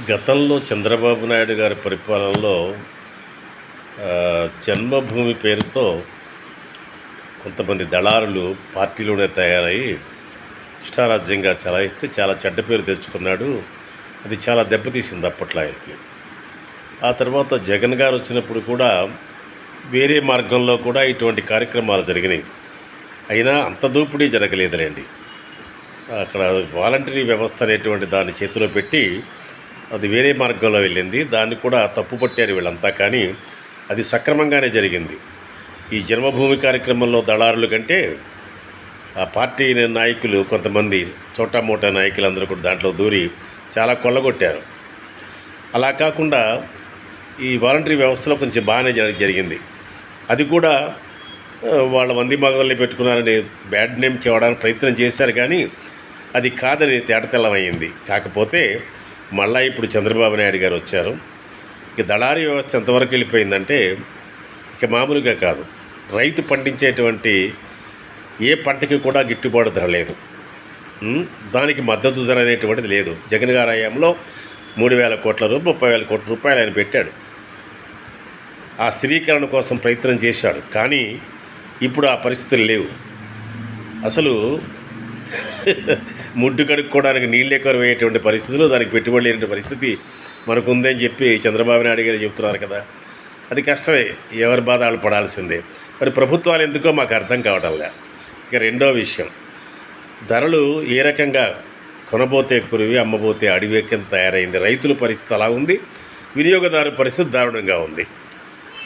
గతంలో చంద్రబాబు నాయుడు గారి పరిపాలనలో జన్మభూమి పేరుతో కొంతమంది దళారులు పార్టీలోనే తయారయ్యి ఇష్టారాజ్యంగా చలాయిస్తే చాలా చెడ్డ పేరు తెచ్చుకున్నాడు. అది చాలా దెబ్బతీసింది అప్పట్లో ఆయనకి. ఆ తర్వాత జగన్ గారు వచ్చినప్పుడు కూడా వేరే మార్గంలో కూడా ఇటువంటి కార్యక్రమాలు జరిగినాయి. అయినా అంత దోపిడీ జరగలేదులేండి. అక్కడ వాలంటరీ వ్యవస్థ అనేటువంటి దాన్ని చేతిలో పెట్టి అది వేరే మార్గంలో వెళ్ళింది. దాన్ని కూడా తప్పుపట్టారు వీళ్ళంతా, కానీ అది సక్రమంగానే జరిగింది. ఈ జన్మభూమి కార్యక్రమంలో దళారుల కంటే ఆ పార్టీ నాయకులు కొంతమంది చోటా మోటా నాయకులందరూ కూడా దాంట్లో దూరి చాలా కొల్లగొట్టారు. అలా కాకుండా ఈ వాలంటరీ వ్యవస్థలో కొంచెం బాగానే జరిగింది. అది కూడా వాళ్ళ మంది మగల్ని పెట్టుకున్నారని బ్యాడ్ నేమ్ చేయడానికి ప్రయత్నం చేశారు, కానీ అది కాదని తేటతెల్లమైంది. కాకపోతే మళ్ళీ ఇప్పుడు చంద్రబాబు నాయుడు గారు వచ్చారు. ఇక దళారీ వ్యవస్థ ఎంతవరకు వెళ్ళిపోయిందంటే ఇక మామూలుగా కాదు, రైతు పండించేటువంటి ఏ పంటకి కూడా గిట్టుబాటు ధర లేదు. దానికి మద్దతు ధర అనేటువంటిది లేదు. జగన్ గారి హయాంలో 3,000 కోట్ల రూపాయలు 30,000 కోట్ల రూపాయలు ఆయన పెట్టాడు. ఆ స్థిరీకరణ కోసం ప్రయత్నం చేశాడు, కానీ ఇప్పుడు ఆ పరిస్థితులు లేవు. అసలు ముడ్డు కడుక్కోవడానికి నీళ్ళు ఎక్కువయ్యేటువంటి పరిస్థితులు, దానికి పెట్టుబడి లేని పరిస్థితి మనకు ఉందని చెప్పి చంద్రబాబు నాయుడు గారు చెబుతున్నారు కదా. అది కష్టమే, ఎవరి బాధ వాళ్ళు పడాల్సిందే. మరి ప్రభుత్వాలు ఎందుకో మాకు అర్థం కావటంలే. ఇక రెండో విషయం, ధరలు ఏ రకంగా కొనబోతే కురివి అమ్మబోతే అడివి కింద తయారైంది. రైతుల పరిస్థితి అలా ఉంది, వినియోగదారు పరిస్థితి దారుణంగా ఉంది.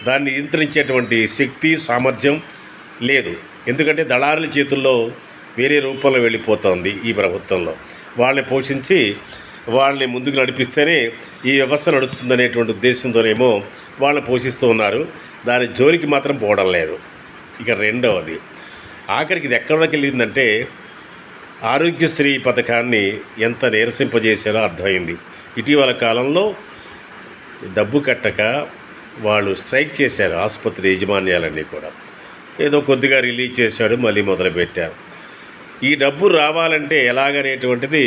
దాన్ని నియంత్రించేటువంటి శక్తి సామర్థ్యం లేదు. ఎందుకంటే దళారుల చేతుల్లో వేరే రూపంలో వెళ్ళిపోతుంది ఈ ప్రభుత్వంలో. వాళ్ళని పోషించి వాళ్ళని ముందుకు నడిపిస్తేనే ఈ వ్యవస్థ నడుస్తుందనేటువంటి ఉద్దేశంతోనేమో వాళ్ళని పోషిస్తూ ఉన్నారు. దాని జోలికి మాత్రం పోవడం లేదు. ఇక రెండవది, ఆఖరికి ఇది ఎక్కడికి వెళ్ళిందంటే ఆరోగ్యశ్రీ పథకాన్ని ఎంత నీరసింపజేశారో అర్థమైంది. ఇటీవల కాలంలో డబ్బు కట్టక వాళ్ళు స్ట్రైక్ చేశారు. ఆసుపత్రి యాజమాన్యాలన్నీ కూడా ఏదో కొద్దిగా రిలీజ్ చేశాడు, మళ్ళీ మొదలుపెట్టారు. ఈ డబ్బు రావాలంటే ఎలాగనేటువంటిది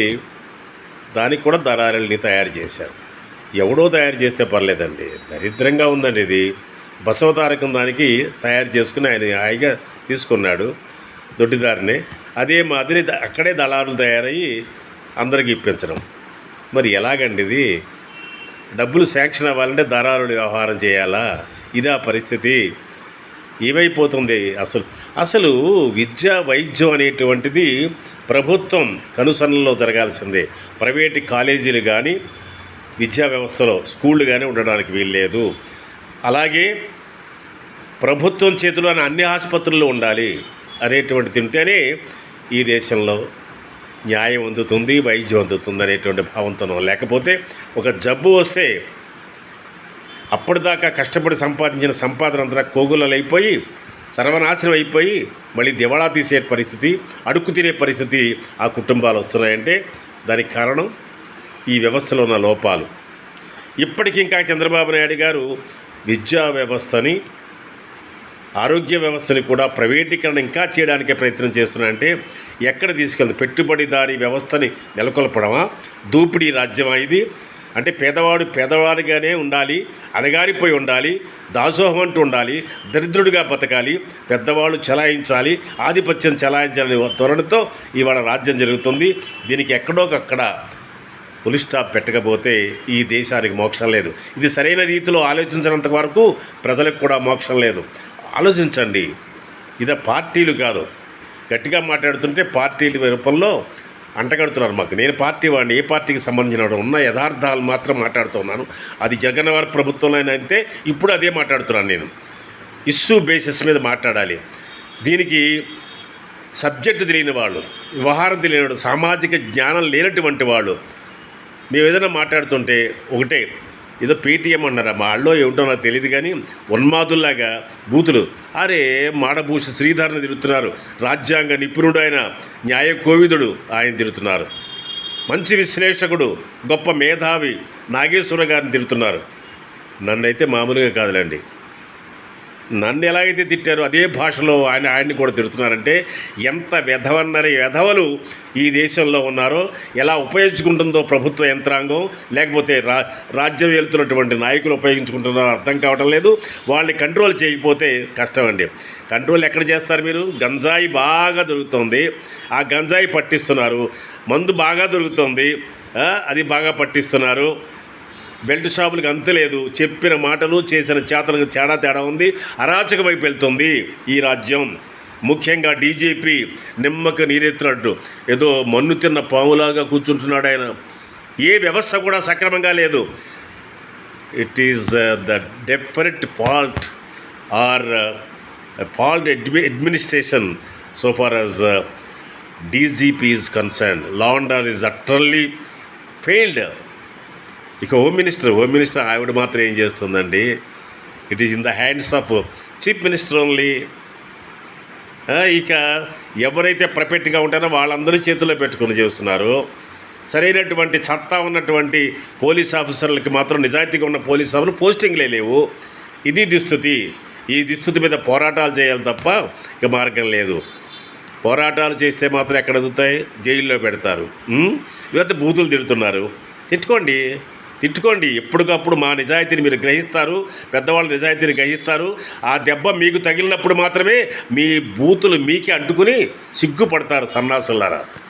దానికి కూడా దళారుల్ని తయారు చేశారు. ఎవడో తయారు చేస్తే పర్లేదండి, దరిద్రంగా ఉందండి ఇది. బసవతారకం దానికి తయారు చేసుకుని ఆయన హాయిగా తీసుకున్నాడు దొడ్డిదారిని. అదే మాదిరి అక్కడే దళారులు తయారయ్యి అందరికి ఇప్పించడం. మరి ఎలాగండి ఇది? డబ్బులు శాంక్షన్ అవ్వాలంటే దళారులు వ్యవహారం చేయాలా? ఇదా పరిస్థితి? ఏమైపోతుంది అసలు విద్య వైద్యం అనేటువంటిది ప్రభుత్వం కనుసన్నల్లో జరగాల్సిందే. ప్రైవేటు కాలేజీలు కానీ విద్యా వ్యవస్థలో స్కూళ్ళు కానీ ఉండడానికి వీల్లేదు. అలాగే ప్రభుత్వం చేతిలోని అన్ని ఆసుపత్రులు ఉండాలి అనేటువంటిది ఉంటేనే ఈ దేశంలో న్యాయం అందుతుంది, వైద్యం అందుతుంది అనేటువంటి భావంతో. లేకపోతే ఒక జబ్బు వస్తే అప్పటిదాకా కష్టపడి సంపాదించిన సంపాదన అంతా కోగులలైపోయి సర్వనాశనం అయిపోయి మళ్ళీ దివాళా తీసే పరిస్థితి, అడుక్కు తినే పరిస్థితి ఆ కుటుంబాలు వస్తున్నాయంటే దానికి కారణం ఈ వ్యవస్థలో ఉన్న లోపాలు. ఇప్పటికీ ఇంకా చంద్రబాబు నాయుడు గారు విద్యా వ్యవస్థని, ఆరోగ్య వ్యవస్థని కూడా ప్రైవేటీకరణ ఇంకా చేయడానికే ప్రయత్నం చేస్తున్నారంటే ఎక్కడ తీసుకెళ్తుంది? పెట్టుబడిదారీ వ్యవస్థని నెలకొల్పడమా? దోపిడీ రాజ్యమా ఇది? అంటే పేదవాడిగానే ఉండాలి, అణగారిపోయి ఉండాలి, దాసోహం అంటూ ఉండాలి, దరిద్రుడిగా బతకాలి, పెద్దవాళ్ళు చలాయించాలి, ఆధిపత్యం చలాయించాలని ధోరణితో ఇవాళ రాజ్యం జరుగుతుంది. దీనికి ఎక్కడోకక్కడ ఫుల్ స్టాప్ పెట్టకపోతే ఈ దేశానికి మోక్షం లేదు. ఇది సరైన రీతిలో ఆలోచించినంత వరకు ప్రజలకు కూడా మోక్షం లేదు. ఆలోచించండి. ఇదే పార్టీలు కాదు, గట్టిగా మాట్లాడుతుంటే పార్టీల రూపంలో అంటగడుతున్నారు మాకు. నేను పార్టీ వాడిని, ఏ పార్టీకి సంబంధించిన ఉన్న యథార్థాలు మాత్రం మాట్లాడుతున్నాను. అది జగన్ వారి ప్రభుత్వంలో అయితే ఇప్పుడు అదే మాట్లాడుతున్నాను నేను. ఇష్యూ బేసిస్ మీద మాట్లాడాలి. దీనికి సబ్జెక్టు తెలియని వాళ్ళు, వ్యవహారం తెలియని వాళ్ళు, సామాజిక జ్ఞానం లేనటువంటి వాళ్ళు మేము ఏదైనా మాట్లాడుతుంటే ఒకటే, ఏదో పేటీఎం అన్నారా మా అల్లో ఏమిటో నాకు తెలియదు, కానీ ఉన్మాదుల్లాగా బూతులు. అరే మాడభూష శ్రీధర్ని తిరుగుతున్నారు, రాజ్యాంగ నిపుణుడు ఆయన, న్యాయ కోవిదుడు ఆయన తిరుగుతున్నారు, మంచి విశ్లేషకుడు గొప్ప మేధావి నాగేశ్వర గారిని తిరుగుతున్నారు. నన్నైతే మామూలుగా కాదులేండి. నన్ను ఎలాగైతే తిట్టారో అదే భాషలో ఆయన్ని కూడా తిడుతున్నారంటే ఎంత వెధవన్నరి వెధవలు ఈ దేశంలో ఉన్నారో, ఎలా ఉపయోగించుకుంటుందో ప్రభుత్వ యంత్రాంగం, లేకపోతే రాజ్యం వెళ్తున్నటువంటి నాయకులు ఉపయోగించుకుంటున్నారో అర్థం కావటం లేదు. వాళ్ళని కంట్రోల్ చేయకపోతే కష్టం అండి. కంట్రోల్ ఎక్కడ చేస్తారు మీరు? గంజాయి బాగా దొరుకుతుంది, ఆ గంజాయి పట్టిస్తున్నారు. మందు బాగా దొరుకుతుంది, అది బాగా పట్టిస్తున్నారు. బెల్ట్ షాపులకు అంతలేదు. చెప్పిన మాటలు చేసిన చేతలకు తేడా ఉంది. అరాచక వైపు వెళ్తుంది ఈ రాజ్యం. ముఖ్యంగా డీజీపీ నిమ్మక నీరెత్తినట్టు ఏదో మన్ను తిన్న పాములాగా కూర్చుంటున్నాడు ఆయన. ఏ వ్యవస్థ కూడా సక్రమంగా లేదు. It is the definite fault or fault administration so far as DGP is concern. Law and order is utterly failed. ఇక హోమ్ మినిస్టర్ ఆవిడ మాత్రం ఏం చేస్తుందండి? It is in the hands of chief minister only. ఇక ఎవరైతే పర్ఫెక్ట్గా ఉంటారో వాళ్ళందరూ చేతుల్లో పెట్టుకుని చేస్తున్నారు. సరైనటువంటి చట్టం ఉన్నటువంటి పోలీస్ ఆఫీసర్లకి మాత్రం, నిజాయితీగా ఉన్న పోలీస్ ఆఫీసర్లు పోస్టింగ్లే లేవు. ఇది దుస్థితి. ఈ దుస్థితి మీద పోరాటాలు చేయాలి తప్ప ఇక మార్గం లేదు. పోరాటాలు చేస్తే మాత్రం ఎక్కడ ఎదుగుతాయి? జైల్లో పెడతారు. ఇవైతే బూతులు తిడుతున్నారు. తిట్టుకోండి. ఎప్పటికప్పుడు మా నిజాయితీని మీరు గ్రహిస్తారు, పెద్దవాళ్ళ నిజాయితీని గ్రహిస్తారు. ఆ దెబ్బ మీకు తగిలినప్పుడు మాత్రమే మీ బూతులు మీకే అంటుకుని సిగ్గుపడతారు సన్నాసులారా.